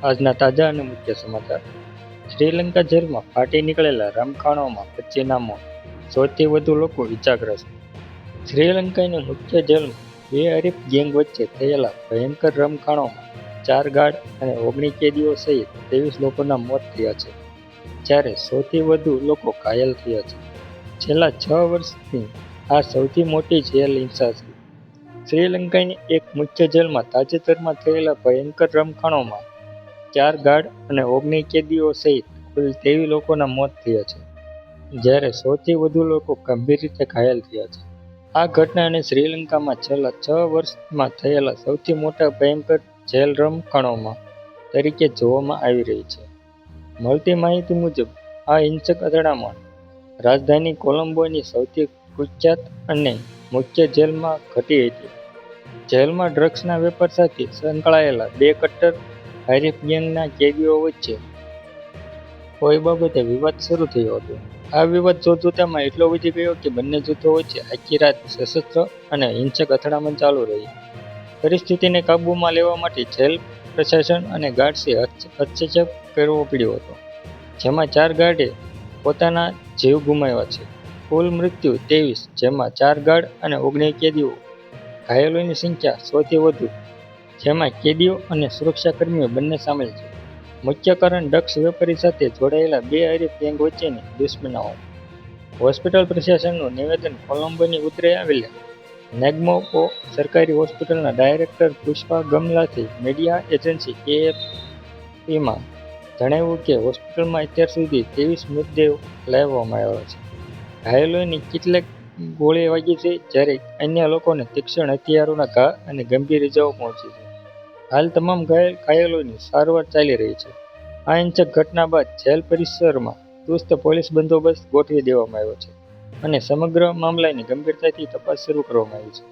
આજના તાજા અને મુખ્ય સમાચાર. શ્રીલંકા જેલમાં ફાટી નીકળેલા રમખાણોમાં 25ના મોત, સૌથી વધુ લોકો ઇજાગ્રસ્ત. શ્રીલંકાની મુખ્ય જેલમાં બે હરીફ ગેંગ વચ્ચે થયેલા ભયંકર રમખાણોમાં 4 ગાર્ડ અને 19 કેદીઓ સહિત 23 લોકોના મોત થયા છે, જ્યારે સૌથી વધુ લોકો ઘાયલ થયા છે. છેલ્લા 6 વર્ષની આ સૌથી મોટી જેલ હિંસા છે. શ્રીલંકાની એક મુખ્ય જેલમાં તાજેતરમાં થયેલા ભયંકર રમખાણોમાં 4 ગાર્ડ અને 19 કેદીઓ સહિત કુલ 23 લોકોના મોત થયા છે, જ્યારે સૌથી વધુ લોકો ગંભીર રીતે ઘાયલ થયા છે. આ ઘટનાને શ્રીલંકામાં છેલ્લા 6 વર્ષમાં થયેલા સૌથી મોટા ભયંકર જેલ રમખાણોમાં તરીકે જોવામાં આવી રહી છે. મળતી માહિતી મુજબ, આ હિંસક અથડામણ રાજધાની કોલંબોની સૌથી કુખ્યાત અને મુખ્ય જેલમાં ઘટી હતી. જેલમાં ડ્રગ્સના વેપાર સાથે સંકળાયેલા બે કટ્ટર હરીફ ગેંગના કેદીઓ વચ્ચે કોઈ બાબતે વિવાદ શરૂ થયો હતો. આ વિવાદ જોતજોતામાં એટલો વધી ગયો કે બંને જૂથો વચ્ચે આખી રાત સશસ્ત્ર અને હિંસક અથડામણ ચાલુ રહી. પરિસ્થિતિને કાબૂમાં લેવા માટે જેલ પ્રશાસન અને ગાર્ડ્સે હસ્તક્ષેપ કરવો પડ્યો હતો, જેમાં 4 ગાર્ડે પોતાના જીવ ગુમાવ્યા છે. કુલ મૃત્યુ 23, જેમાં 4 ગાર્ડ અને 19 કેદીઓ. ઘાયલોની સંખ્યા સૌથી વધુ, જેમાં કેદીઓ અને સુરક્ષાકર્મીઓ બંને સામેલ છે. મુખ્ય કારણ ડ્રગ્સ વેપારી સાથે જોડાયેલા બે હરીફ ગેંગ વચ્ચેની દુશ્મનાવટ. હોસ્પિટલ પ્રશાસનનું નિવેદન. કોલંબોની ઉત્તરે આવેલા નેગ્મોપો સરકારી હોસ્પિટલના ડાયરેક્ટર પુષ્પા ગમલાથે મીડિયા એજન્સી AFPમાં જણાવ્યું કે હોસ્પિટલમાં અત્યાર સુધી 23 મૃતદેહો લાવવામાં આવ્યા છે. ઘાયલોને કેટલાક ગોળી વાગી છે, જ્યારે અન્ય લોકોને તીક્ષ્ણ હથિયારોના ઘા અને ગંભીર ઇજાઓ પહોંચી છે. હાલ તમામ ઘાયલોની સારવાર ચાલી રહી છે. આ હિંસક ઘટના બાદ જેલ પરિસરમાં ચુસ્ત પોલીસ બંદોબસ્ત ગોઠવી દેવામાં આવ્યો છે અને સમગ્ર મામલાની ગંભીરતાથી તપાસ શરૂ કરવામાં આવી છે.